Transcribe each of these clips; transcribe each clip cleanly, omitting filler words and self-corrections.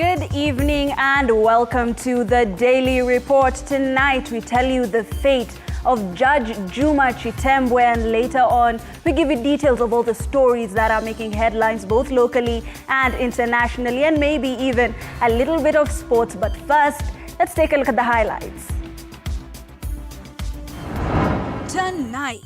Good evening and welcome to the Daily Report. Tonight we tell you the fate of Judge Juma Chiemu, and later on we give you details of all the stories that are making headlines both locally and internationally, and maybe even a little bit of sports. But first, let's take a look at the highlights. Tonight,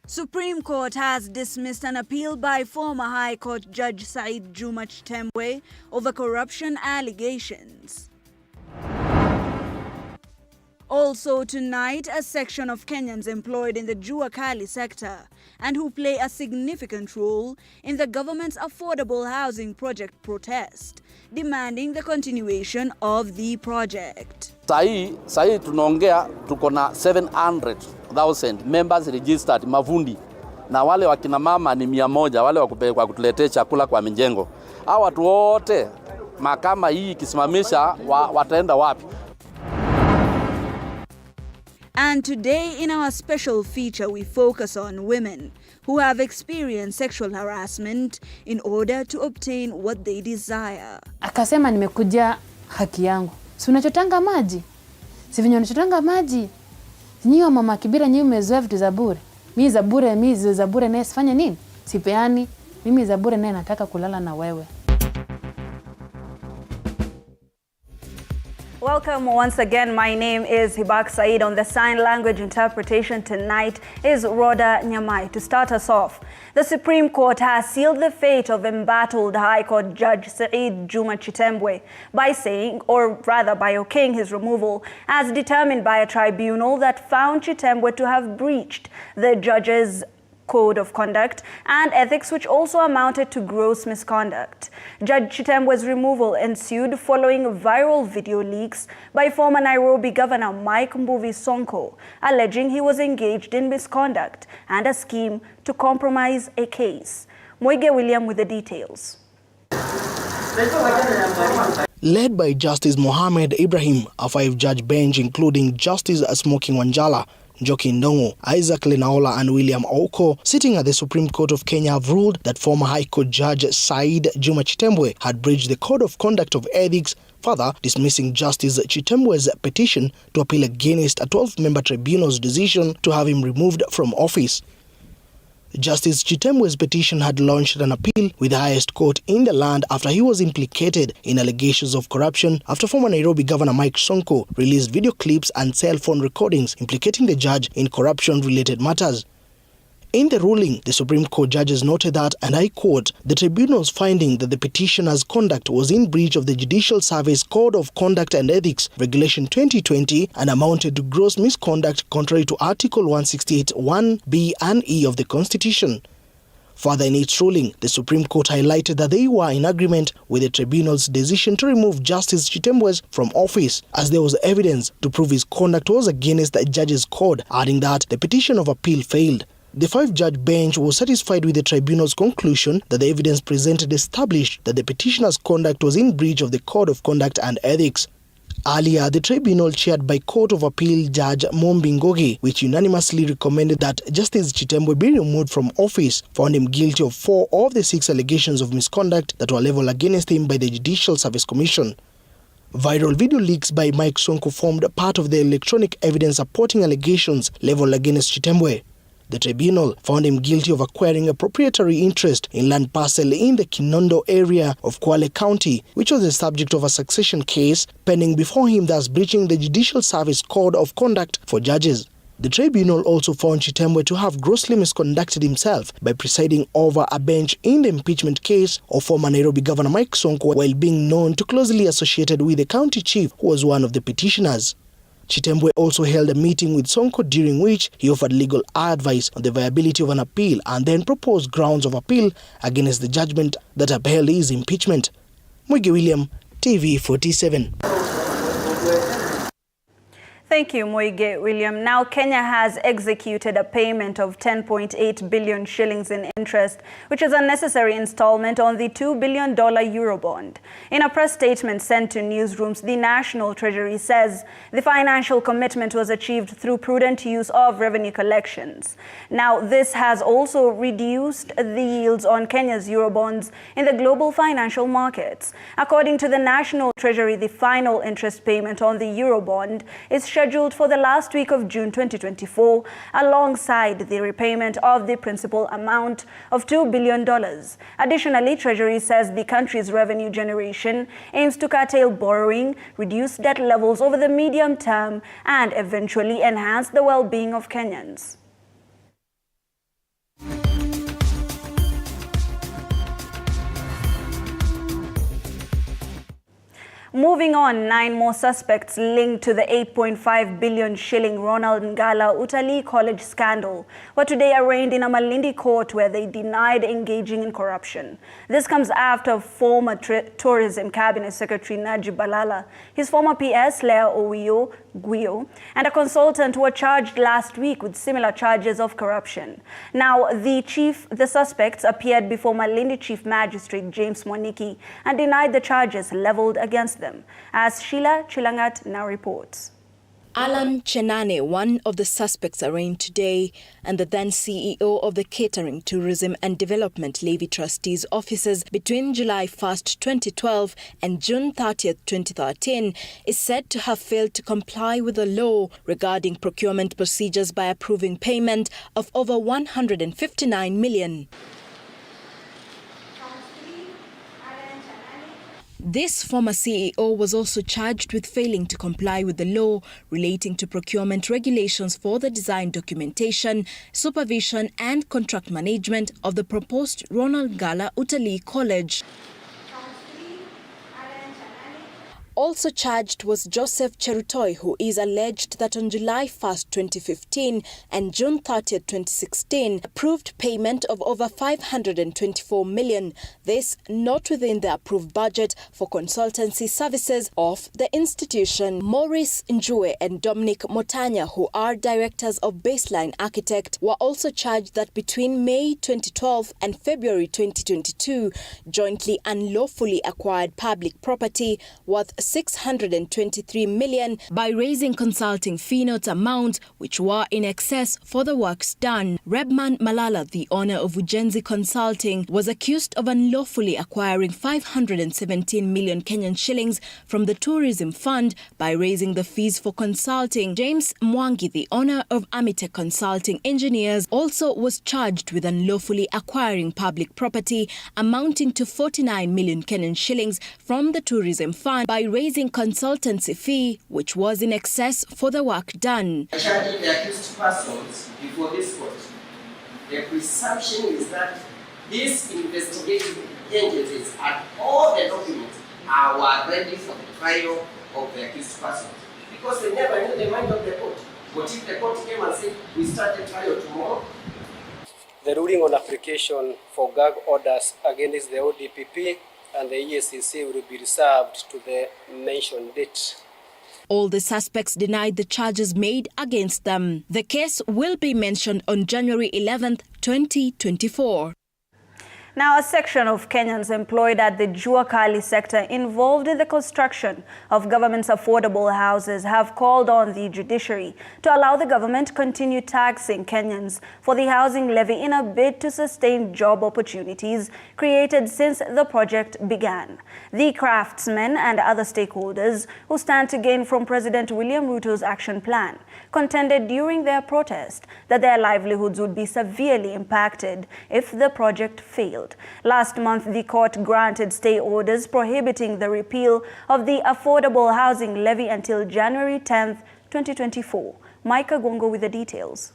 Supreme Court has dismissed an appeal by former High Court Judge Juma Chiemu over corruption allegations. Also tonight, a section of Kenyans employed in the Juakali sector and who play a significant role in the government's affordable housing project protest, demanding the continuation of the project. Sahi tunaongea tuko na 700,000 members registered Mavundi, na wale wakina mama ni 100 wale wa kutuletea chakula kwa mijengo. Hao watu wote mahakama hii ikisimamisha wataenda wapi? And today in our special feature we focus on women who have experienced sexual harassment in order to obtain what they desire. Akasema nimekuja haki yangu. Si unachotanga maji? Si vinyo unachotanga maji? Nyiwa mama kibira nyiwa umezoea vitu za bure. Mimi za bure naye sifanya nini? Sipeani. Mimi za bure naye nataka kulala na wewe. Welcome once again. My name is Hibak Said. On the sign language interpretation tonight is Rhoda Nyamai. To start us off, the Supreme Court has sealed the fate of embattled High Court Judge Juma Chiemu by saying, or rather by okaying his removal, as determined by a tribunal that found Chiemu to have breached the judge's Code of Conduct and Ethics, which also amounted to gross misconduct. Judge Chitemu's removal ensued following viral video leaks by former Nairobi Governor Mike Mbuvi Sonko, alleging he was engaged in misconduct and a scheme to compromise a case. Moige William with the details. Led by Justice Mohamed Ibrahim, a 5-judge bench including Justice Smoking Wanjala, Njoki Ndongo, Isaac Lenaola and William Oko, sitting at the Supreme Court of Kenya, have ruled that former High Court Judge Juma Chiemu had breached the Code of Conduct of Ethics, further dismissing Justice Chitemu's petition to appeal against a 12-member tribunal's decision to have him removed from office. Justice Chitemu's petition had launched an appeal with the highest court in the land after he was implicated in allegations of corruption after former Nairobi Governor Mike Sonko released video clips and cell phone recordings implicating the judge in corruption-related matters. In the ruling, the Supreme Court judges noted that, and I quote, the tribunal's finding that the petitioner's conduct was in breach of the Judicial Service Code of Conduct and Ethics, Regulation 2020, and amounted to gross misconduct contrary to Article 168(1)(b) and (e) of the Constitution. Further in its ruling, the Supreme Court highlighted that they were in agreement with the tribunal's decision to remove Justice Chiemu from office, as there was evidence to prove his conduct was against the judge's code, adding that the petition of appeal failed. The 5-judge bench was satisfied with the tribunal's conclusion that the evidence presented established that the petitioner's conduct was in breach of the Code of Conduct and Ethics. Earlier, the tribunal, chaired by Court of Appeal Judge Mombi Ngogi, which unanimously recommended that Justice Chiemu be removed from office, found him guilty of 4 of the 6 allegations of misconduct that were leveled against him by the Judicial Service Commission. Viral video leaks by Mike Sonko formed part of the electronic evidence supporting allegations leveled against Chiemu. The tribunal found him guilty of acquiring a proprietary interest in land parcel in the Kinondo area of Kwale County, which was the subject of a succession case pending before him, thus breaching the Judicial Service Code of Conduct for judges. The tribunal also found Chiemu to have grossly misconducted himself by presiding over a bench in the impeachment case of former Nairobi Governor Mike Sonko while being known to closely associated with the county chief, who was one of the petitioners. Chiemu also held a meeting with Sonko during which he offered legal advice on the viability of an appeal and then proposed grounds of appeal against the judgment that upheld his impeachment. Moige William, TV47. Thank you, Moige William. Now, Kenya has executed a payment of 10.8 billion shillings in interest, which is a necessary installment on the $2 billion Eurobond. In a press statement sent to newsrooms, the National Treasury says the financial commitment was achieved through prudent use of revenue collections. Now, this has also reduced the yields on Kenya's Eurobonds in the global financial markets. According to the National Treasury, the final interest payment on the Eurobond is scheduled for the last week of June 2024, alongside the repayment of the principal amount of $2 billion. Additionally, Treasury says the country's revenue generation aims to curtail borrowing, reduce debt levels over the medium term, and eventually enhance the well-being of Kenyans. Moving on, 9 more suspects linked to the 8.5 billion shilling Ronald Gala Utalii College scandal were today arraigned in a Malindi court where they denied engaging in corruption. This comes after former Tourism Cabinet Secretary Najib Balala, his former PS Lea Guio, and a consultant were charged last week with similar charges of corruption. Now, the suspects appeared before Malindi Chief Magistrate James Mwaniki and denied the charges leveled against them, as Sheila Chilangat now reports. Alan Chenane, one of the suspects arraigned today, and the then CEO of the Catering, Tourism and Development Levy Trustees offices between July 1st, 2012 and June 30th, 2013, is said to have failed to comply with the law regarding procurement procedures by approving payment of over 159 million. This former CEO was also charged with failing to comply with the law relating to procurement regulations for the design documentation, supervision and contract management of the proposed Ronald Gala Utalii College. Also charged was Joseph Cherutoi, who is alleged that on July 1st, 2015 and June 30th, 2016, approved payment of over 524 million, this not within the approved budget for consultancy services of the institution. Maurice Njue and Dominic Motanya, who are directors of Baseline Architect, were also charged that between May 2012 and February 2022, jointly unlawfully acquired public property worth 623 million by raising consulting fee notes amount which were in excess for the works done. Rebman Malala, the owner of Ujenzi Consulting, was accused of unlawfully acquiring 517 million Kenyan shillings from the tourism fund by raising the fees for consulting. James Mwangi, the owner of Amitech Consulting Engineers, also was charged with unlawfully acquiring public property amounting to 49 million Kenyan shillings from the tourism fund by raising consultancy fee, which was in excess for the work done. Charging the accused persons before this court, the presumption is that these investigative agencies and all the documents are ready for the trial of the accused persons, because they never knew the mind of the court. What if the court came and said, we start the trial tomorrow? The ruling on application for gag orders against the ODPP and the EACC will be reserved to the mentioned date. All the suspects denied the charges made against them. The case will be mentioned on January 11th, 2024. Now, a section of Kenyans employed at the Jua Kali sector involved in the construction of government's affordable houses have called on the judiciary to allow the government to continue taxing Kenyans for the housing levy in a bid to sustain job opportunities created since the project began. The craftsmen and other stakeholders who stand to gain from President William Ruto's action plan contended during their protest that their livelihoods would be severely impacted if the project failed. Last month, the court granted stay orders prohibiting the repeal of the affordable housing levy until January 10th, 2024. Micah Gongo with the details.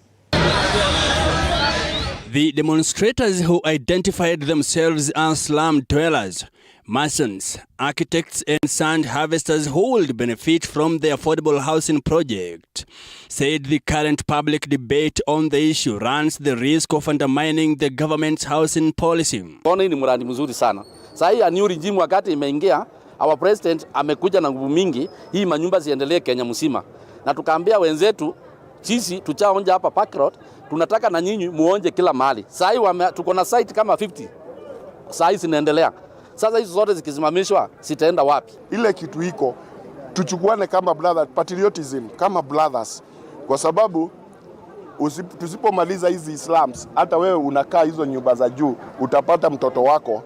The demonstrators, who identified themselves as slum dwellers, masons, architects and sand harvesters who would benefit from the affordable housing project, said the current public debate on the issue runs the risk of undermining the government's housing policy. Ni mradi mzuri sana. Sasa hii new regime wakati imeingia, our president amekuja na nguvu mingi, hii manyumba ziendelee Kenya mzima. na tukaambia wenzetu sisi tuchaonja hapa Park Road, tunataka na nyinyi muonje kila mahali. Sasa hivi tuko na site kama 50. Sasa hizi zinaendelea. Sasa hizo zote zikisimamishwa sitaenda wapi? Ile kitu iko tuchukuane kama brothers, patriotism kama brothers, kwa sababu tusipomaliza hizi Islams, hata wewe unakaa hizo nyumba za juu, utapata mtoto wako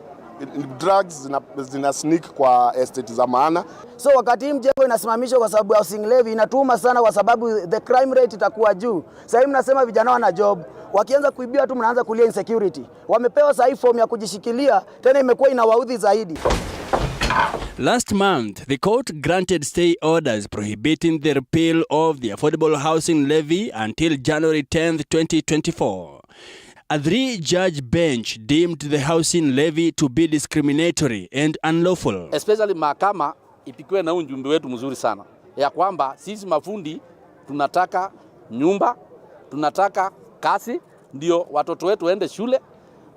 drugs zina sneak kwa estate za maana. So wakati hii mjengo inasimamishwa kwa sababu ya housing levy, inatuma sana kwa sababu the crime rate itakuwa juu. Sasa hivi mnasema vijana wana job, wakianza kuibia tu mnaanza kulia insecurity. Wamepewa sasa form ya kujishikilia, tena imekuwa inawaudhi zaidi. Last month, the court granted stay orders prohibiting the repeal of the affordable housing levy until January 10th, 2024. A 3-judge bench deemed the housing levy to be discriminatory and unlawful. Especially mahakama ipikiwe na ujumbe wetu mzuri sana ya kwamba sisi mafundi tunataka nyumba, tunataka kazi, ndio watoto wetu waende shule,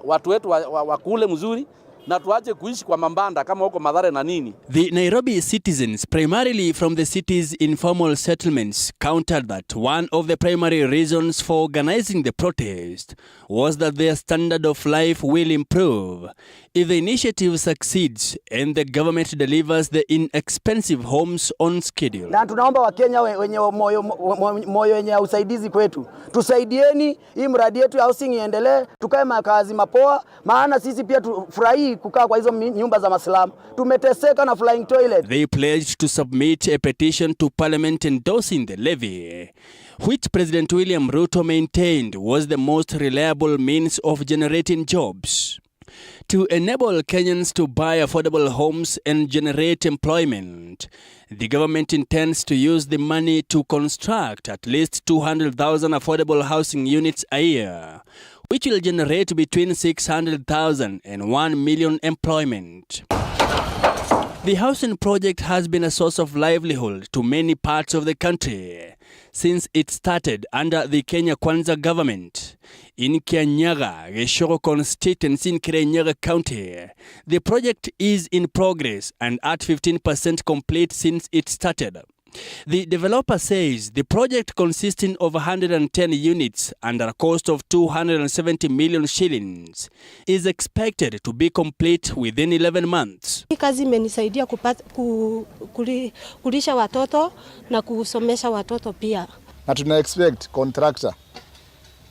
watu wetu wakule mzuri, na tuache kuishi kwa mambanda kama huko Mathare na nini. The Nairobi citizens, primarily from the city's informal settlements, countered that one of the primary reasons for organizing the protest was that their standard of life will improve if the initiative succeeds and the government delivers the inexpensive homes on schedule. Na tunaomba Wakenya wenye moyo wenye usaidizi kwetu, tusaidieni hii mradi yetu ya housing iendelee, tukae makazi mapoa, maana sisi pia tufurahi kukaa kwa hizo nyumba za Waislamu. Tumeteseka na flying toilet. They pledged to submit a petition to Parliament endorsing the levy, which President William Ruto maintained was the most reliable means of generating jobs. To enable Kenyans to buy affordable homes and generate employment, the government intends to use the money to construct at least 200,000 affordable housing units a year, which will generate between 600,000 and 1 million employment. The housing project has been a source of livelihood to many parts of the country since it started under the Kenya Kwanza government. In Kianyaga, Geshoro constituency in Kirinyaga County, the project is in progress and at 15% complete since it started. The developer says the project, consisting of 110 units under a cost of 270 million shillings, is expected to be complete within 11 months. Hii kazi imenisaidia kulisha watoto na kusomesha watoto pia. Na tuna expect contractor,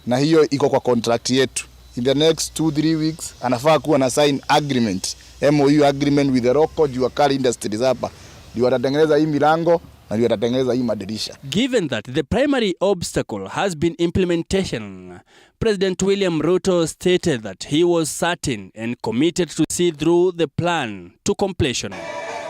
na hiyo iko kwa contract yetu, in the next 2-3 weeks anafaa kuwa na sign agreement, MOU agreement with the local Juakali industries hapa, ndio watatengeneza hii milango na ndio watatengeneza hii madirisha. Given that the primary obstacle has been implementation, President William Ruto stated that he was certain and committed to see through the plan to completion.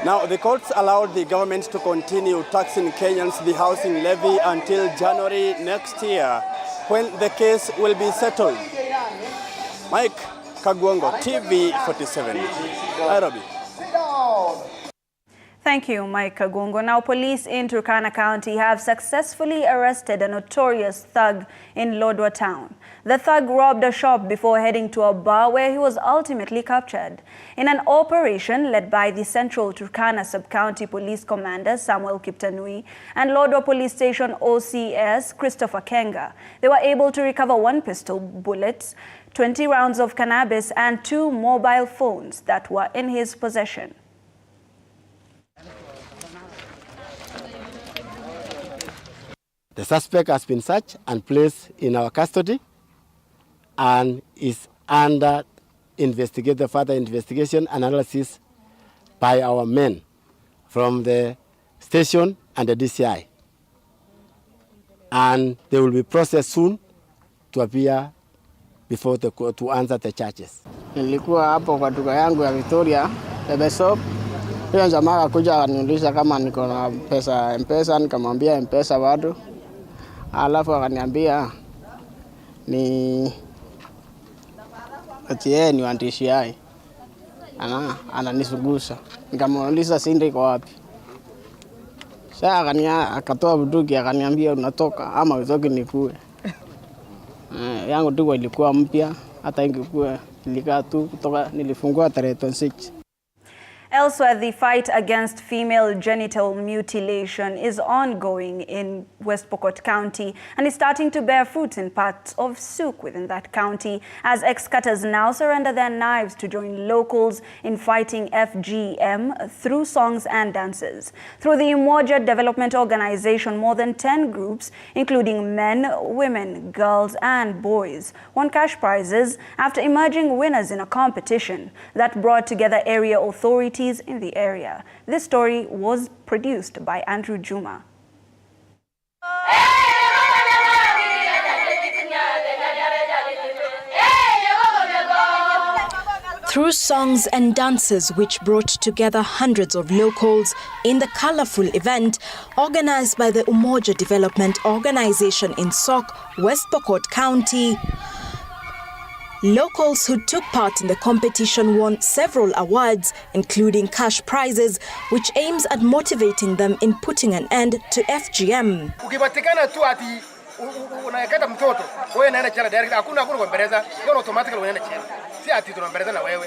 Now, the courts allowed the government to continue taxing Kenyans the housing levy until January next year, when the case will be settled. Mike Kagwongo, TV47, Nairobi. Thank you, Mike Kagungo. Now, police in Turkana County have successfully arrested a notorious thug in Lodwar town. The thug robbed a shop before heading to a bar where he was ultimately captured. In an operation led by the Central Turkana Sub-County Police Commander Samuel Kiptanui and Lodwar Police Station OCS Christopher Kenga, they were able to recover 1 pistol, bullets, 20 rounds of cannabis and 2 mobile phones that were in his possession. The suspect has been searched and placed in our custody and is under further investigation and analysis by our men from the station and the DCI. And they will be processed soon to appear before the court to answer the charges. Nilikuwa hapo kwa duka yangu ya Victoria, the shop. Hiyo jamaa akakuja akaniuliza kama niko na pesa M-Pesa, nikamwambia M-Pesa bado. Alafu akaniambia ni ni DStv. Ananisugusa. Nikamuuliza sindi iko wapi. Sasa akatoa bunduki akaniambia unatoka ama utoke nikue. Yangu tu ilikuwa mpya, hata ingekuwa ilikaa tu kutoka nilifungua tarehe 26. Elsewhere, the fight against female genital mutilation is ongoing in West Pokot County and is starting to bear fruit in parts of Suk within that county, as ex-cutters now surrender their knives to join locals in fighting FGM through songs and dances. Through the Umoja Development Organization, more than 10 groups, including men, women, girls and boys, won cash prizes after emerging winners in a competition that brought together area authorities in the area. This story was produced by Andrew Juma. Through songs and dances which brought together hundreds of locals in the colorful event organized by the Umoja Development Organization in Sok, West Pokot County, locals who took part in the competition won several awards, including cash prizes, which aims at motivating them in putting an end to FGM. Ukipatikana tu ati unayekata mtoto wewe naenda chela direct, hakuna kumbeleza, hiyo automatically unaenda chela. Si ati tunambeleza na wewe.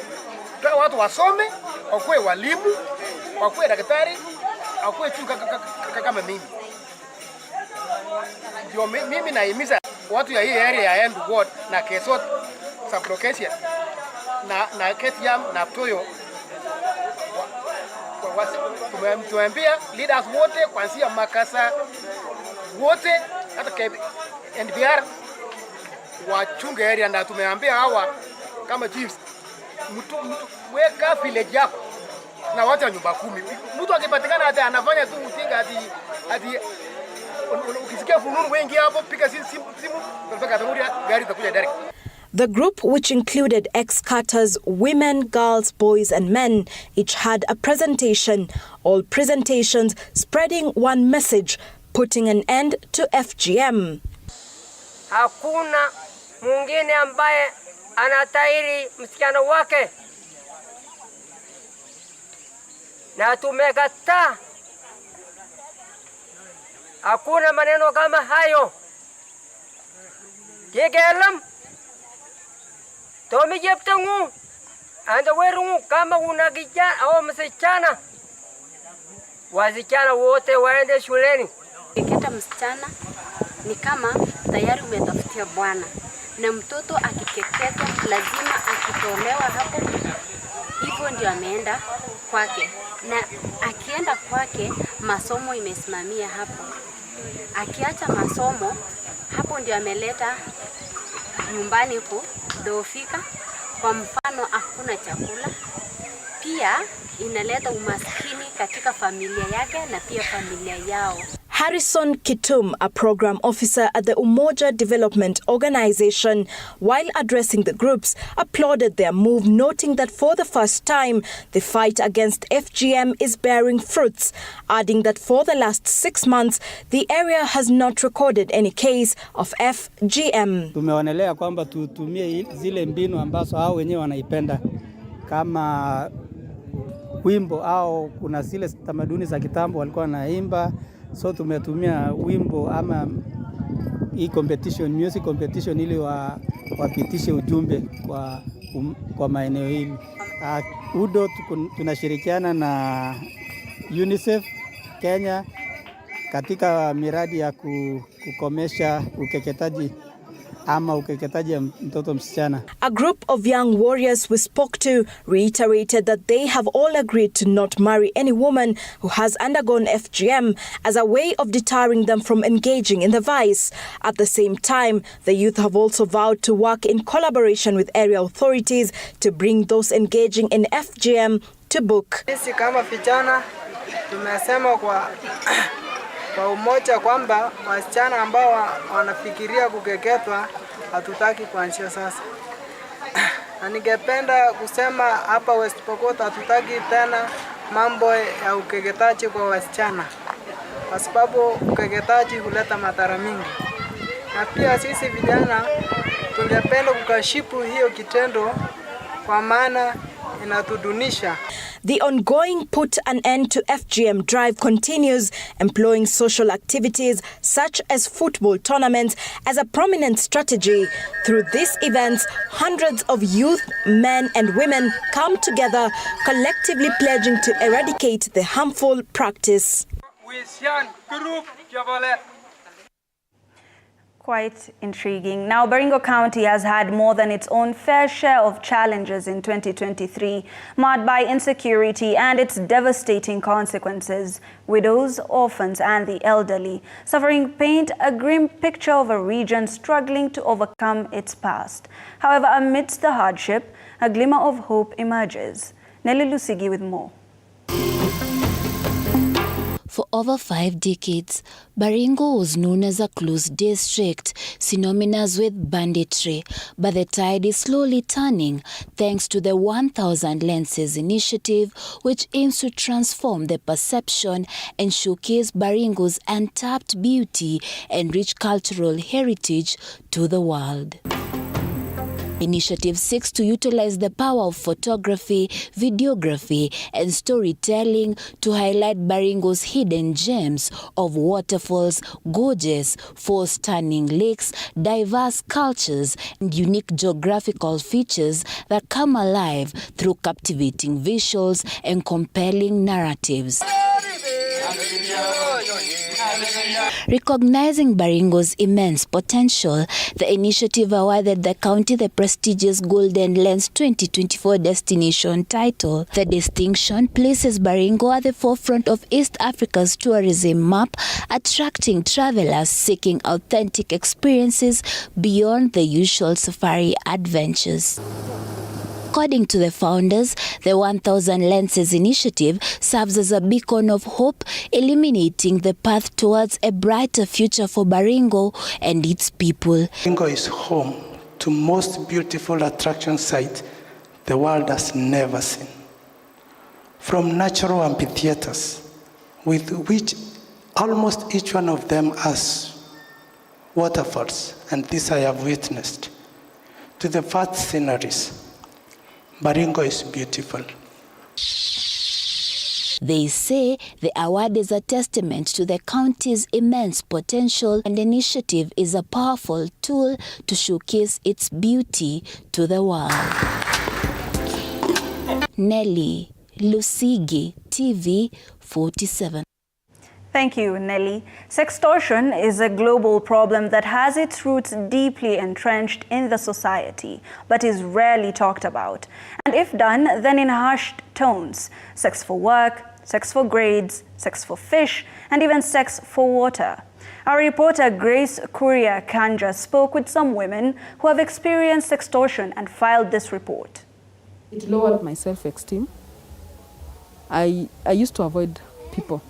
Kwa watu wasome, wakuwe walimu, wakuwe daktari, wakuwe tu kama mimi. Ndio mimi naimiza watu ya hii area ya End Ward na Kesot sublocation na Ketiam na Toyo. Tumeambia leaders wote kuanzia Makasa wote hata NBR wachunge area, na tumeambia hawa kama chiefs mtu weka village yako na watu wa nyumba 10. Mtu akipatikana hata anafanya tu mtinga hadi ukisikia fununu wengi hapo piga simu mpaka gari itakuja direct. The group, which included ex-cutters, women, girls, boys and men, each had a presentation, all presentations spreading one message, putting an end to FGM. Hakuna mwingine ambaye anatahiri msichana wake, na tumekataa. Hakuna maneno kama hayo. Kigelam Tomi jeptangu anda werungu kama una kijana au msichana, wasichana wote waende shuleni. Kiketa msichana ni kama tayari umetafutia bwana, na mtoto akikeketwa lazima akitolewa hapo, hivyo ndio ameenda kwake, na akienda kwake masomo imesimamia hapo. Akiacha masomo hapo ndio ameleta nyumbani kudhoofika. Kwa mfano, hakuna chakula, pia inaleta umaskini katika familia yake na pia familia yao. Harrison Kitum, a program officer at the Umoja Development Organization, while addressing the groups, applauded their move, noting that for the first time, the fight against FGM is bearing fruits, adding that for the last 6 months, the area has not recorded any case of FGM. Tumeonelea kwamba tutumie zile mbinu ambazo hao wenyewe wanaipenda kama wimbo, au kuna zile tamaduni za kitambo walikuwa wanaimba. So tumetumia wimbo ama hii competition, music competition, ili wapitishe ujumbe kwa maeneo hili. UDO tunashirikiana na UNICEF Kenya katika miradi ya kukomesha ukeketaji ama ukeketaji ya mtoto msichana. A group of young warriors we spoke to reiterated that they have all agreed to not marry any woman who has undergone FGM as a way of deterring them from engaging in the vice. At the same time, the youth have also vowed to work in collaboration with area authorities to bring those engaging in FGM to book. Sisi kama vijana tumesema kwa umoja kwamba wasichana ambao wanafikiria kukeketwa hatutaki kuanzia sasa. Na ningependa kusema hapa West Pokot hatutaki tena mambo ya ukeketaji kwa wasichana, kwa sababu ukeketaji huleta madhara mingi. Na pia sisi vijana tungependa kukashifu hiyo kitendo kwa maana inatudunisha. the ongoing Put an End to FGM drive continues, employing social activities such as football tournaments as a prominent strategy. Through these events, hundreds of youth, men and women come together, collectively pledging to eradicate the harmful practice. Quite intriguing. Now, Baringo County has had more than its own fair share of challenges in 2023, marred by insecurity and its devastating consequences. Widows, orphans, and the elderly suffering paint a grim picture of a region struggling to overcome its past. However, amidst the hardship, a glimmer of hope emerges. Nelly Lusigi with more. For over 5 decades, Baringo was known as a closed district, synonymous with banditry, but the tide is slowly turning thanks to the 1,000 Lenses initiative, which aims to transform the perception and showcase Baringo's untapped beauty and rich cultural heritage to the world. Initiative seeks to utilize the power of photography, videography, and storytelling to highlight Baringo's hidden gems of waterfalls, gorges, 4 stunning lakes, diverse cultures, and unique geographical features that come alive through captivating visuals and compelling narratives. Recognizing Baringo's immense potential, the initiative awarded the county the prestigious Golden Lens 2024 destination title. The distinction places Baringo at the forefront of East Africa's tourism map, attracting travelers seeking authentic experiences beyond the usual safari adventures. According to the founders, the 1,000 Lenses initiative serves as a beacon of hope, illuminating the path towards a brighter future for Baringo and its people. Baringo is home to most beautiful attraction sites the world has never seen. From natural amphitheaters, with which almost each one of them has waterfalls, and this I have witnessed, to the vast sceneries. Baringo is beautiful. They say the award is a testament to the county's immense potential, and the initiative is a powerful tool to showcase its beauty to the world. Nelly Lusigi, TV47. Thank you, Nelly. Sextortion is a global problem that has its roots deeply entrenched in the society, but is rarely talked about. And if done, then in hushed tones. Sex for work, sex for grades, sex for fish, and even sex for water. Our reporter Grace Kuria Kanja spoke with some women who have experienced sextortion and filed this report. It lowered my self-esteem. I used to avoid people.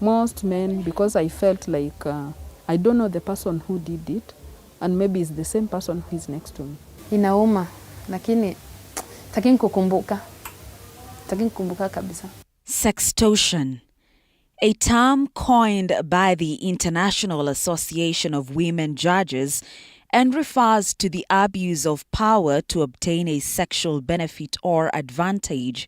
Most men, because I felt like I don't know the person who did it, and maybe it's the same person who is next to me. Inauma, lakini taki kukumbuka kabisa. Sextortion, a term coined by the International Association of Women Judges, and refers to the abuse of power to obtain a sexual benefit or advantage.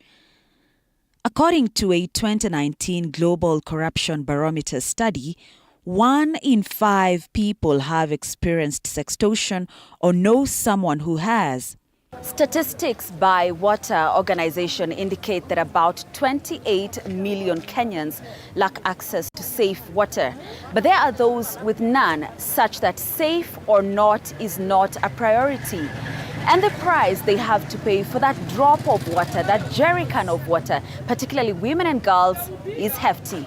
According to a 2019 Global Corruption Barometer study, 1 in 5 people have experienced sextortion or know someone who has. Statistics by Water Organization indicate that about 28 million Kenyans lack access to safe water. But there are those with none, such that safe or not is not a priority. And the price they have to pay for that drop of water, that jerrycan of water, particularly women and girls, is hefty.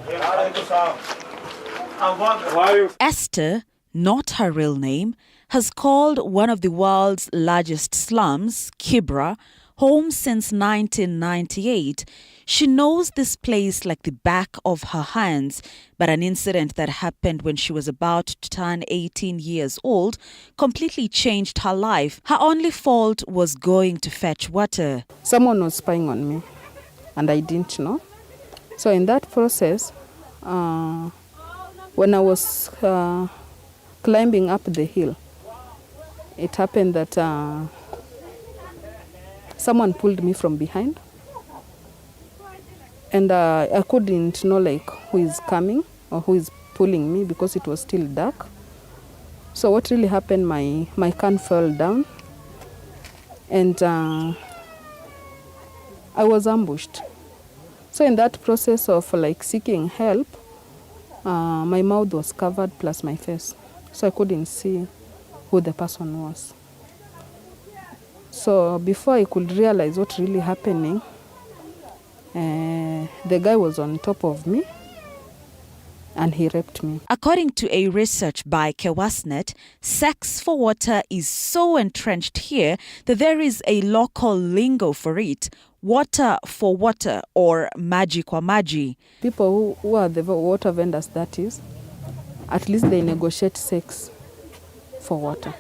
Esther, not her real name, has called one of the world's largest slums, Kibra, home since 1998. She knows this place like the back of her hands, but an incident that happened when she was about to turn 18 years old completely changed her life. Her only fault was going to fetch water. Someone was spying on me, and I didn't know. So in that process, when I was climbing up the hill, it happened that someone pulled me from behind And I couldn't know like who is coming or who is pulling me because it was still dark. So what really happened, my can fell down and I was ambushed. So in that process of like seeking help, my mouth was covered plus my face. So I couldn't see who the person was. So before I could realize what really happening, the guy was on top of me and he raped me. According to a research by SIGNET, sex for water is so entrenched here that there is a local lingo for it, water for water or maji kwa maji. People who are the water vendors, that is, at least they negotiate sex for water.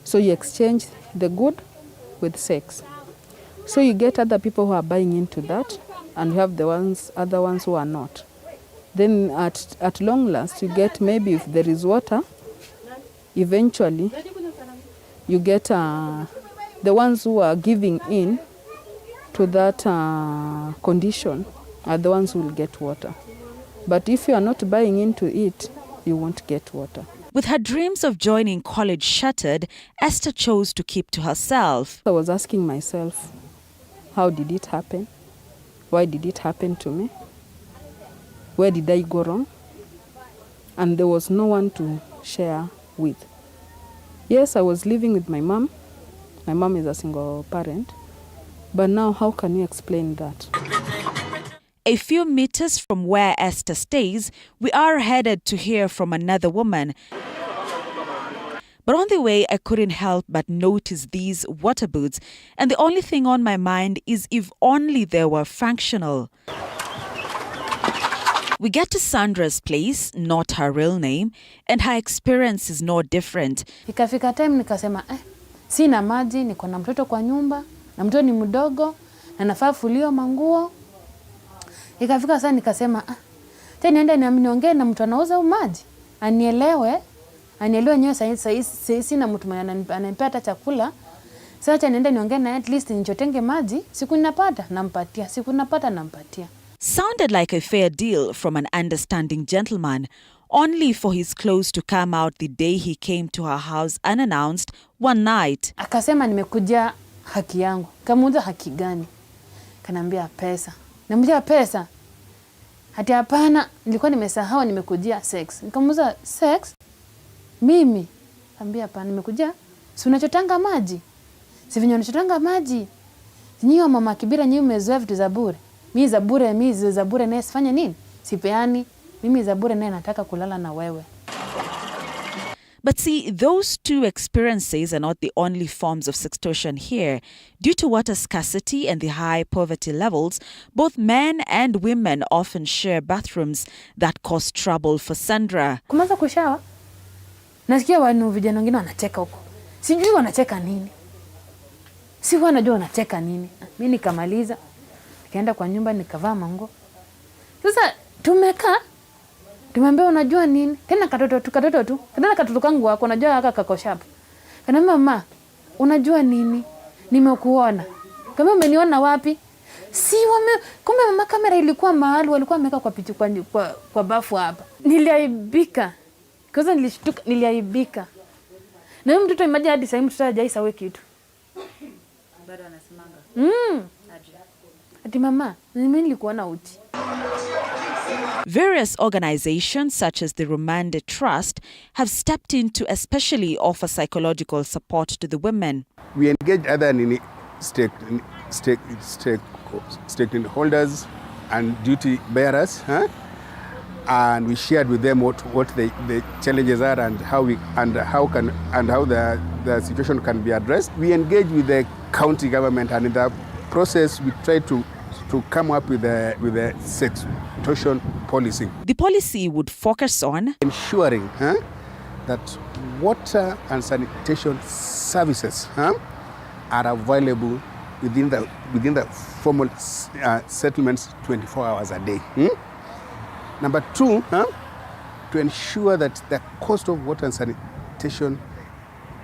So you exchange the good with sex. So you get other people who are buying into that, and you have the other ones who are not. Then at long last, you get, maybe if there is water, eventually you get the ones who are giving in to that condition are the ones who will get water. But if you are not buying into it, you won't get water. With her dreams of joining college shattered, Esther chose to keep to herself. I was asking myself, how did it happen? Why did it happen to me? Where did I go wrong? And there was no one to share with. Yes, I was living with my mom. My mom is a single parent. But now, how can you explain that? A few meters from where Esther stays, we are headed to hear from another woman. But on the way, I couldn't help but notice these water boots, and the only thing on my mind is if only they were functional. We get to Sandra's place, not her real name, and her experience is no different. Ikafika time nikasema, sina maji, niko na mtoto kwa nyumba, na mtoto ni mdogo, na nafaa fulio manguo. Ikafika sasa nikasema, tena niende niongee na mtu anauza maji, anielewe nyewe sasa sina mtu mwenye ananipea hata chakula. Sasa niende niongee na at least nichotenge maji, siku ninapata nampatia, siku napata nampatia. Sounded like a fair deal from an understanding gentleman, only for his clothes to come out the day he came to her house unannounced one night. Akasema nimekuja haki yangu. Kamuuliza haki gani? Kanambia pesa. Namwambia pesa? Hati hapana, nilikuwa nimesahau nimekujia sex. Nikamuuliza sex? Mimi? Ambia hapana, nimekujia. Si unachotanga maji? Si vinyo unachotanga maji? Nyinyi mama kibira nyinyi mmezoea vitu za bure. Mimi za bure naye sifanya nini? Sipeani. Mimi za bure naye nataka kulala na wewe. But see, those two experiences are not the only forms of sextortion here. Due to water scarcity and the high poverty levels, both men and women often share bathrooms that cause trouble for Sandra. Kumaza kushawa? Nasikia wanu vijana wengine wanacheka huko. Sijui wanacheka nini. Sikuwa najua wanacheka nini. Mimi nikamaliza. Nikaenda kwa nyumba nikavaa manguo. Sasa tumekaa. Tumwambia unajua nini? Tena katoto tu. Tena katoto kangu wako unajua haka kakoshapo. Kanambia mama, unajua nini? Nimekuona. Kama umeniona wapi? Kumbe mama kamera ilikuwa mahali walikuwa wameka kwa pichu kwa bafu hapa. Niliaibika. Kwanza nilishtuka, niliaibika. Na huyo mtoto imagine hadi sasa mtoto hajaisawe kitu. Bado anasemanga. Ati mama, mimi nilikuona uti. Various organizations such as the Romande Trust have stepped in to especially offer psychological support to the women. We engage other stakeholders and duty bearers, and we shared with them what the challenges are and how the situation can be addressed. We engage with the county government, and in the process we try to come up with a sextortion policy. The policy would focus on ensuring that water and sanitation services are available within the formal settlements 24 hours a day. Number two, to ensure that the cost of water and sanitation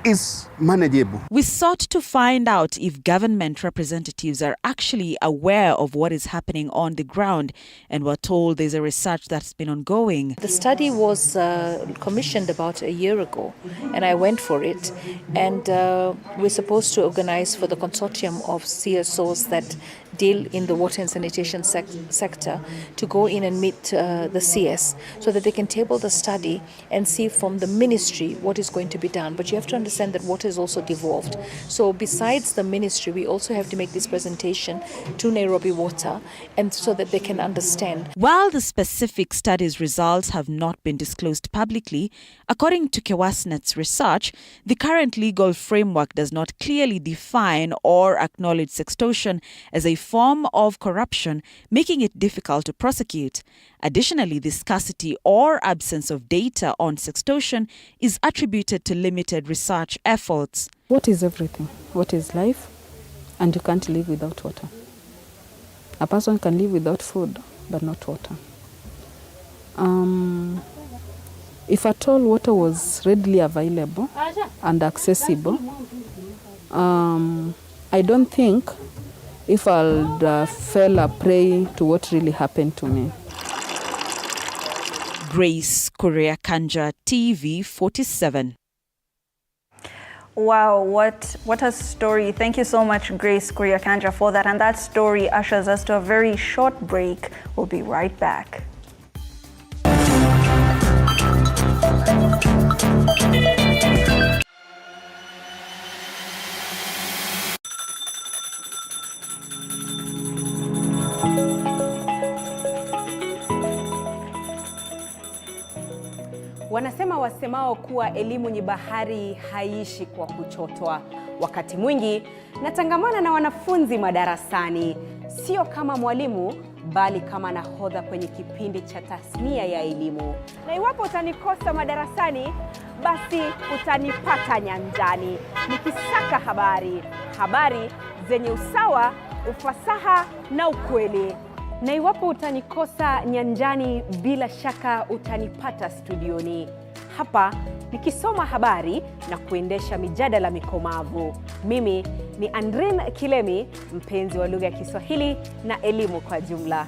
is manageable. We sought to find out if government representatives are actually aware of what is happening on the ground, and were told there's a research that's been ongoing. The study was commissioned about a year ago, and I went for it. And we're supposed to organize for the consortium of CSOs that deal in the water and sanitation sector to go in and meet the CS so that they can table the study and see from the ministry what is going to be done. But you have to understand that water is also devolved. So besides the ministry, we also have to make this presentation to Nairobi Water, and so that they can understand. While the specific study's results have not been disclosed publicly, according to SIGNET's research, the current legal framework does not clearly define or acknowledge sextortion as a form of corruption, making it difficult to prosecute. Additionally, the scarcity or absence of data on sextortion is attributed to limited research efforts. What is everything? What is life? And you can't live without water. A person can live without food, but not water. If at all water was readily available and accessible, I don't think if I'll fell a prey to what really happened to me. Grace Kuriakanja, TV47. Wow, what a story. Thank you so much, Grace Kuriakanja, for that. And that story ushers us to a very short break. We'll be right back. Wanasema wasemao kuwa elimu ni bahari haishi kwa kuchotwa. Wakati mwingi natangamana na wanafunzi madarasani, sio kama mwalimu bali kama nahodha kwenye kipindi cha tasnia ya elimu. Na iwapo utanikosa madarasani, basi utanipata nyanjani nikisaka habari zenye usawa, ufasaha na ukweli. Na iwapo utanikosa nyanjani, bila shaka utanipata studioni hapa nikisoma habari na kuendesha mijadala mikomavu. Mimi ni Andrin Kilemi, mpenzi wa lugha ya Kiswahili na elimu kwa jumla.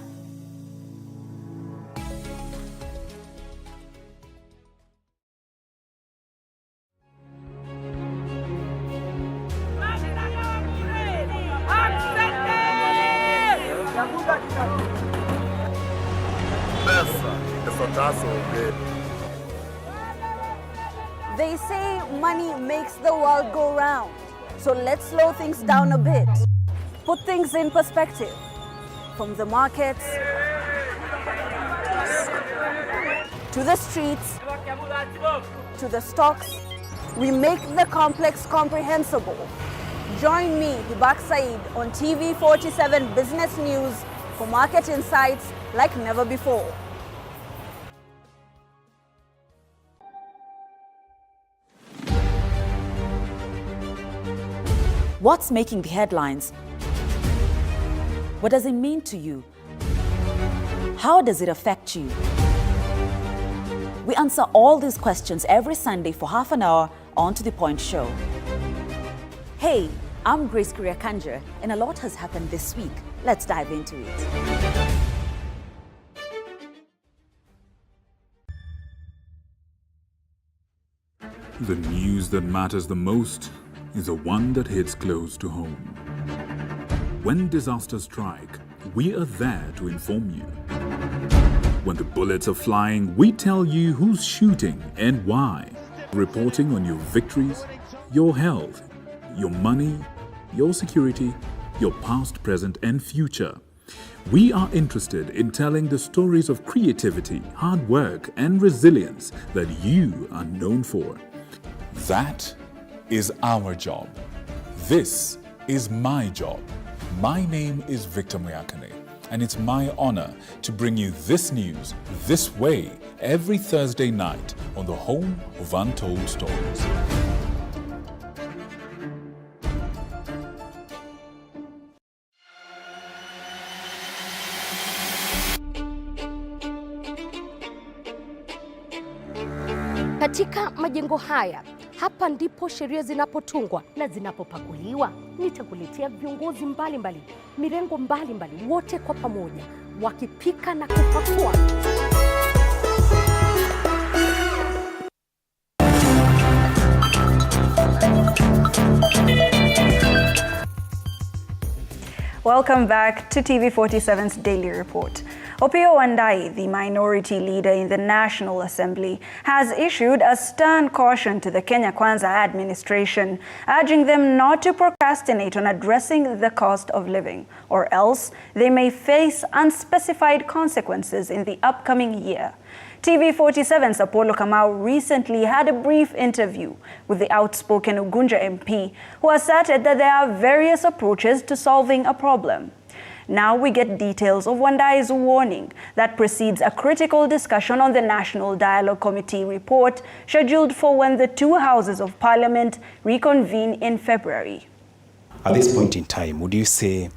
They say money makes the world go round. So let's slow things down a bit. Put things in perspective. From the markets to the streets to the stocks, we make the complex comprehensible. Join me, Hibak Said, on TV47 Business News for market insights like never before. What's making the headlines? What does it mean to you? How does it affect you? We answer all these questions every Sunday for half an hour on To The Point Show. Hey, I'm Grace Kuriakanja, and a lot has happened this week. Let's dive into it. The news that matters the most is the one that hits close to home. When disasters strike, we are there to inform you. When the bullets are flying, we tell you who's shooting and why. Reporting on your victories, your health, your money, your security, your past, present, and future. We are interested in telling the stories of creativity, hard work, and resilience that you are known for. That is our job. This is my job. My name is Victor Moyakane, and it's my honor to bring you this news this way every Thursday night on the home of Untold Stories. Katika majengo haya Hapa ndipo sheria zinapotungwa na zinapopakuliwa. Nitakuletea viongozi mbalimbali, mirengo mbalimbali, wote kwa pamoja wakipika na kupakua. Welcome back to TV47's Daily Report. Opiyo Wandayi, the minority leader in the National Assembly, has issued a stern caution to the Kenya Kwanza administration, urging them not to procrastinate on addressing the cost of living, or else they may face unspecified consequences in the upcoming year. TV47's Apollo Kamau recently had a brief interview with the outspoken Ugunja MP, who asserted that there are various approaches to solving a problem. Now we get details of Wandayi's warning that precedes a critical discussion on the National Dialogue Committee report scheduled for when the two houses of Parliament reconvene in February. At this point in time, would you say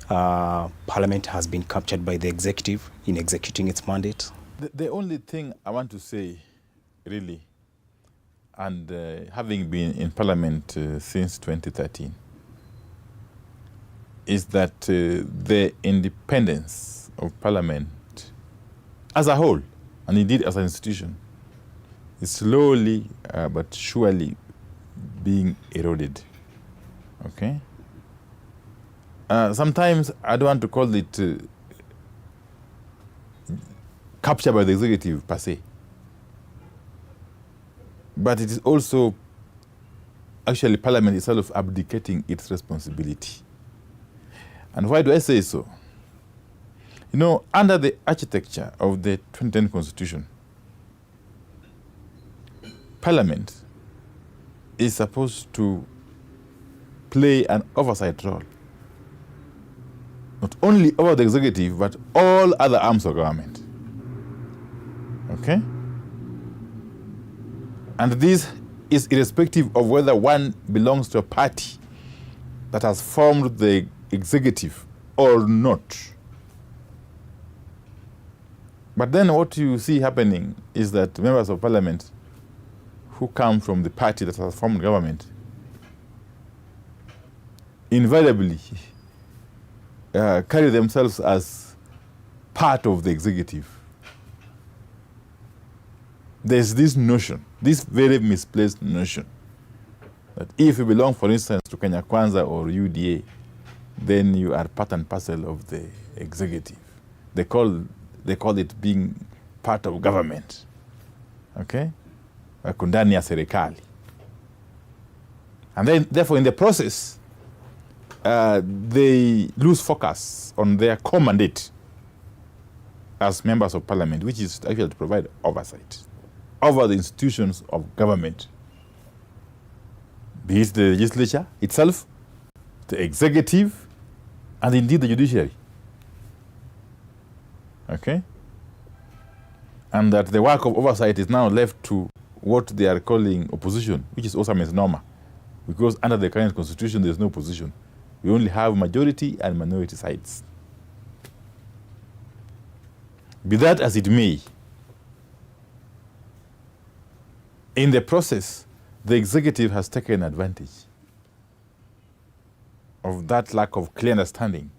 Parliament has been captured by the executive in executing its mandate? The only thing I want to say, really, and having been in Parliament since 2013, is that the independence of Parliament as a whole, and indeed as an institution, is slowly but surely being eroded. Okay? Sometimes I don't want to call it capture by the executive per se, but it is also actually Parliament itself abdicating its responsibility. And why do I say so? You know, under the architecture of the 2010 Constitution, Parliament is supposed to play an oversight role, not only over the executive, but all other arms of government. Okay? And this is irrespective of whether one belongs to a party that has formed the executive or not. But then what you see happening is that members of Parliament who come from the party that has formed government invariably carry themselves as part of the executive. There's this notion, this very misplaced notion, that if you belong, for instance, to Kenya Kwanza or UDA, then you are part and parcel of the executive. They call it being part of government. Okay? Kundani ya serikali. And then, therefore, in the process, they lose focus on their core mandate as members of Parliament, which is actually to provide oversight over the institutions of government, be it the legislature itself, the executive, and indeed the judiciary. Okay? And that the work of oversight is now left to what they are calling opposition, which is also a misnomer, because under the current constitution there is no opposition. We only have majority and minority sides. Be that as it may, in the process, the executive has taken advantage of that lack of clear understanding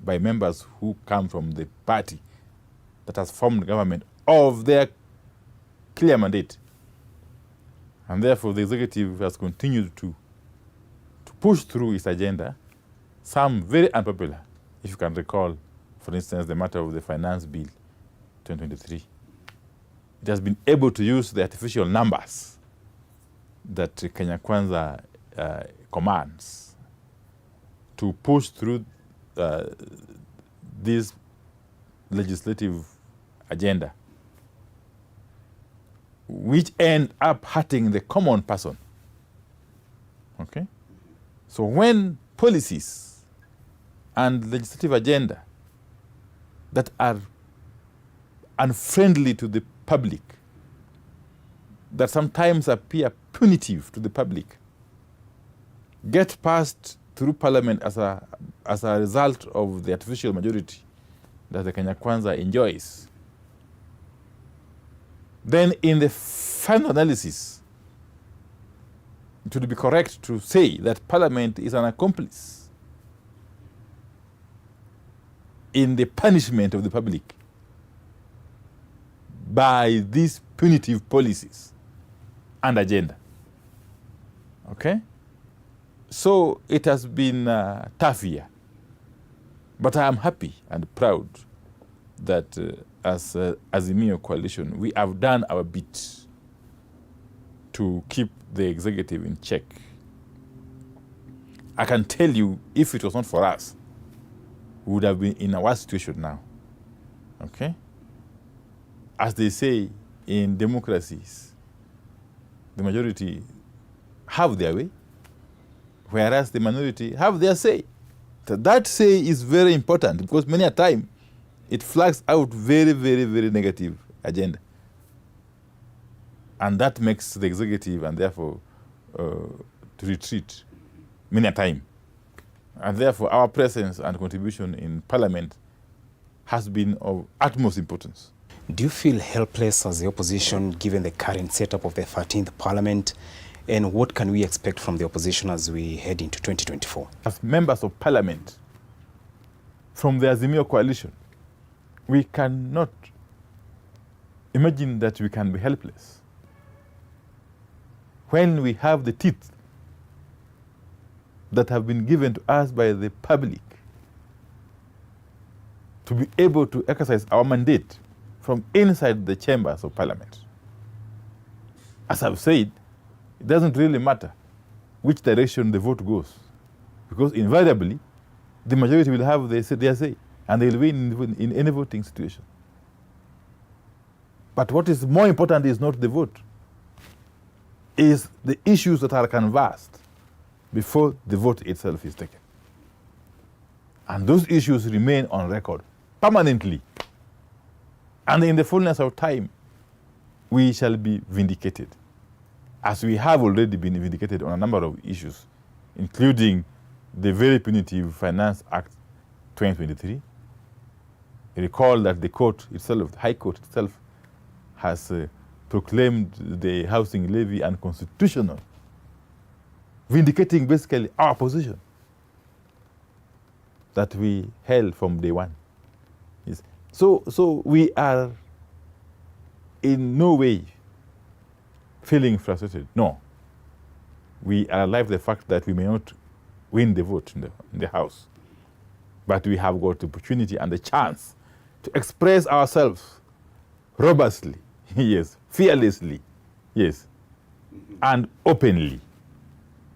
by members who come from the party that has formed government of their clear mandate. And therefore, the executive has continued to push through its agenda, some very unpopular. If you can recall, for instance, the matter of the Finance Bill 2023. It has been able to use the artificial numbers that Kenya Kwanza commands to push through this legislative agenda, which end up hurting the common person. Okay? So when policies and legislative agenda that are unfriendly to the public, that sometimes appear punitive to the public, get passed through Parliament as a result of the artificial majority that the Kenya Kwanza enjoys, then in the final analysis, it would be correct to say that Parliament is an accomplice in the punishment of the public by these punitive policies and agenda. Okay? So it has been a tough year. But I am happy and proud that as Azimio Coalition, we have done our bit to keep the executive in check. I can tell you, if it was not for us, we would have been in a worse situation now. Okay? As they say in democracies, the majority have their way, whereas the minority have their say. So that say is very important because many a time it flags out very, very, very negative agenda. And that makes the executive and therefore to retreat many a time. And therefore our presence and contribution in Parliament has been of utmost importance. Do you feel helpless as the opposition given the current setup of the 13th Parliament? And what can we expect from the opposition as we head into 2024? As members of Parliament from the Azimio Coalition, we cannot imagine that we can be helpless when we have the teeth that have been given to us by the public to be able to exercise our mandate from inside the chambers of Parliament. As I've said, it doesn't really matter which direction the vote goes, because invariably the majority will have their say, and they will win in any voting situation. But what is more important is not the vote, is the issues that are canvassed before the vote itself is taken. And those issues remain on record permanently. And in the fullness of time, we shall be vindicated, as we have already been vindicated on a number of issues, including the very punitive Finance Act 2023. Recall that the court itself, the High Court itself, has proclaimed the housing levy unconstitutional, vindicating basically our position that we held from day one. Yes. So we are in no way feeling frustrated. No. We are alive to the fact that we may not win the vote in the House, but we have got the opportunity and the chance to express ourselves robustly, yes, fearlessly, yes, and openly,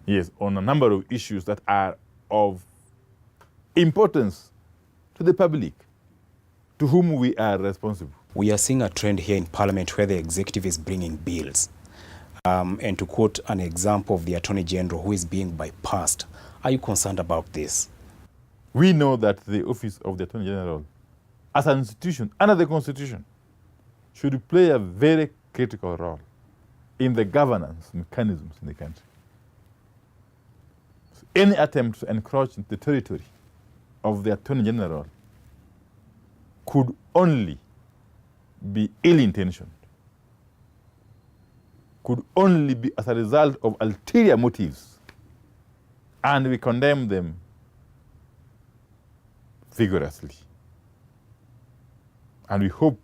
yes, on a number of issues that are of importance to the public, to whom we are responsible. We are seeing a trend here in Parliament where the executive is bringing bills. And to quote an example of the Attorney General who is being bypassed, are you concerned about this? We know that the office of the Attorney General, as an institution under the Constitution, should play a very critical role in the governance mechanisms in the country. So any attempt to encroach into the territory of the Attorney General could only be ill-intentioned, could only be as a result of ulterior motives, and we condemn them vigorously. And we hope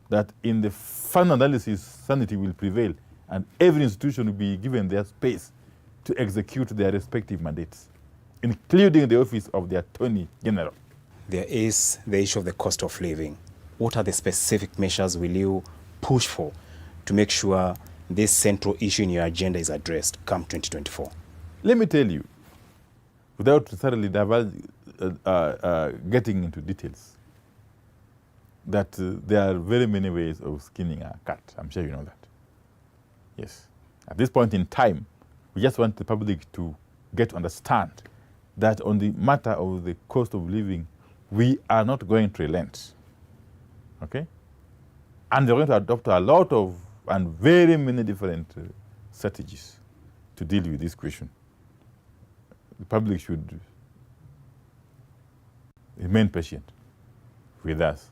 that in the final analysis, sanity will prevail and every institution will be given their space to execute their respective mandates, including the office of the Attorney General. There is the issue of the cost of living. What are the specific measures will you push for to make sure this central issue in your agenda is addressed come 2024? Let me tell you, without thoroughly getting into details, that there are very many ways of skinning a cat. I'm sure you know that. Yes. At this point in time, we just want the public to get to understand that on the matter of the cost of living, we are not going to relent. Okay? And we're going to adopt a lot of and very many different strategies to deal with this question. The public should remain patient with us,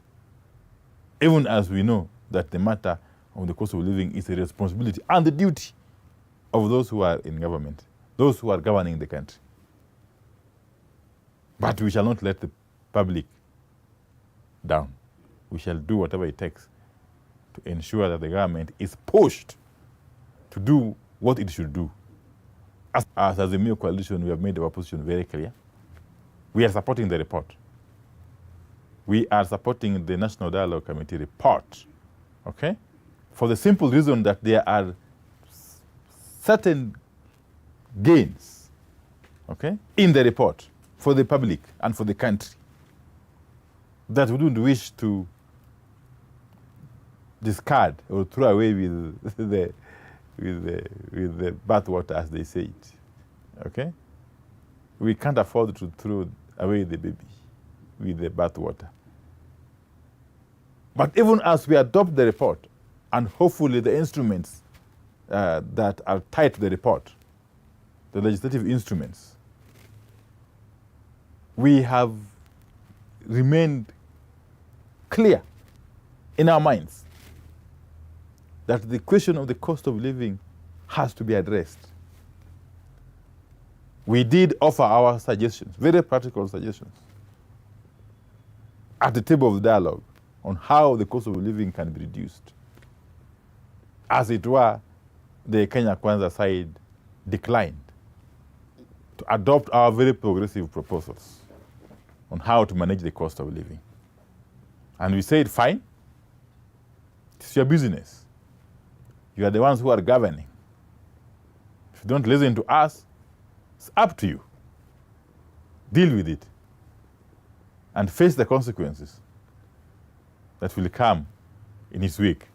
even as we know that the matter of the cost of living is a responsibility and the duty of those who are in government, those who are governing the country. But we shall not let the public down. We shall do whatever it takes to ensure that the government is pushed to do what it should do. As a new coalition, we have made our position very clear. We are supporting the report. We are supporting the National Dialogue Committee report, okay? For the simple reason that there are certain gains, okay, in the report for the public and for the country that we don't wish to discard or throw away with the bathwater, as they say it, okay? We can't afford to throw away the baby with the bathwater. But even as we adopt the report, and hopefully the instruments that are tied to the report, the legislative instruments, we have remained clear in our minds that the question of the cost of living has to be addressed. We did offer our suggestions, very practical suggestions, at the table of dialogue on how the cost of living can be reduced. As it were, the Kenya Kwanza side declined to adopt our very progressive proposals on how to manage the cost of living. And we said, fine, it's your business. You are the ones who are governing. If you don't listen to us, it's up to you. Deal with it and face the consequences that will come in its wake.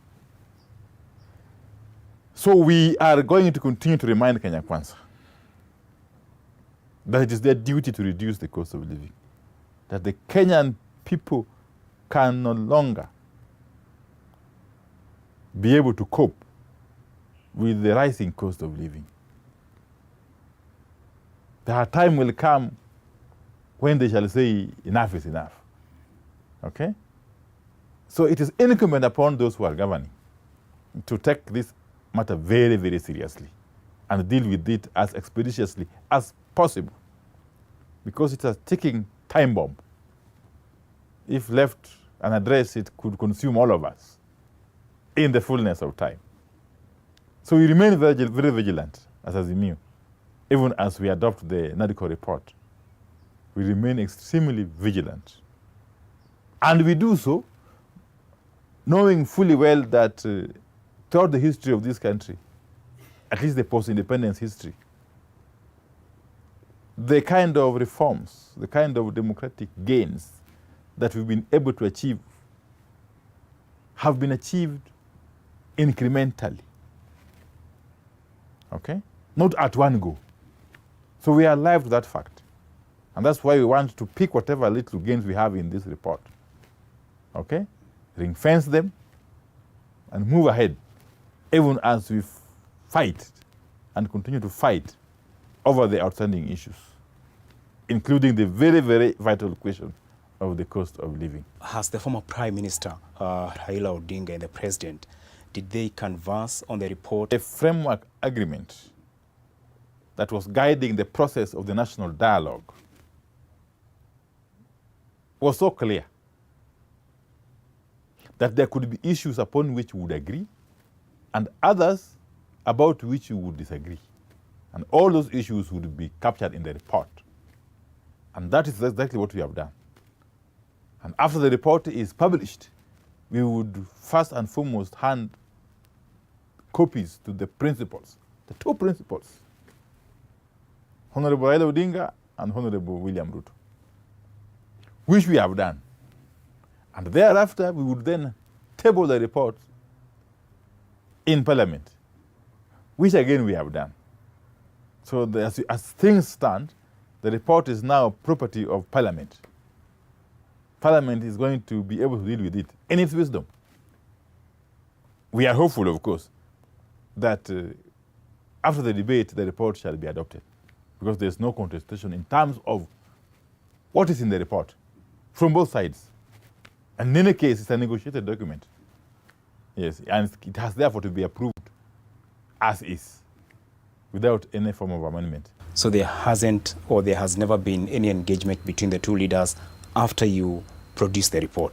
So we are going to continue to remind Kenya Kwanza that it is their duty to reduce the cost of living, that the Kenyan people can no longer be able to cope with the rising cost of living. The time will come when they shall say enough is enough. Okay? So it is incumbent upon those who are governing to take this matter very, very seriously and deal with it as expeditiously as possible, because it's a ticking time bomb. If left unaddressed, it could consume all of us in the fullness of time. So we remain very vigilant as Azimio, even as we adopt the NADCO report. We remain extremely vigilant. And we do so knowing fully well that throughout the history of this country, at least the post-independence history, the kind of reforms, the kind of democratic gains that we've been able to achieve have been achieved incrementally, okay? Not at one go. So we are alive to that fact. And that's why we want to pick whatever little gains we have in this report, okay? Ring fence them and move ahead, even as we fight and continue to fight over the outstanding issues, including the very, very vital question of the cost of living. Has the former Prime Minister, Raila Odinga, and the President, did they converse on the report? A framework agreement that was guiding the process of the national dialogue was so clear that there could be issues upon which we would agree and others about which we would disagree. And all those issues would be captured in the report. And that is exactly what we have done. And after the report is published, we would first and foremost hand copies to the principals, the two principals, Honorable Raila Odinga and Honorable William Ruto, which we have done. And thereafter, we would then table the report in Parliament, which again we have done. So as things stand, the report is now property of Parliament. Parliament is going to be able to deal with it in its wisdom. We are hopeful, of course, that after the debate, the report shall be adopted, because there's no contestation in terms of what is in the report from both sides. And in any case, it's a negotiated document. Yes, and it has therefore to be approved as is. without any form of amendment. So there hasn't, or there has never been any engagement between the two leaders after you produced the report?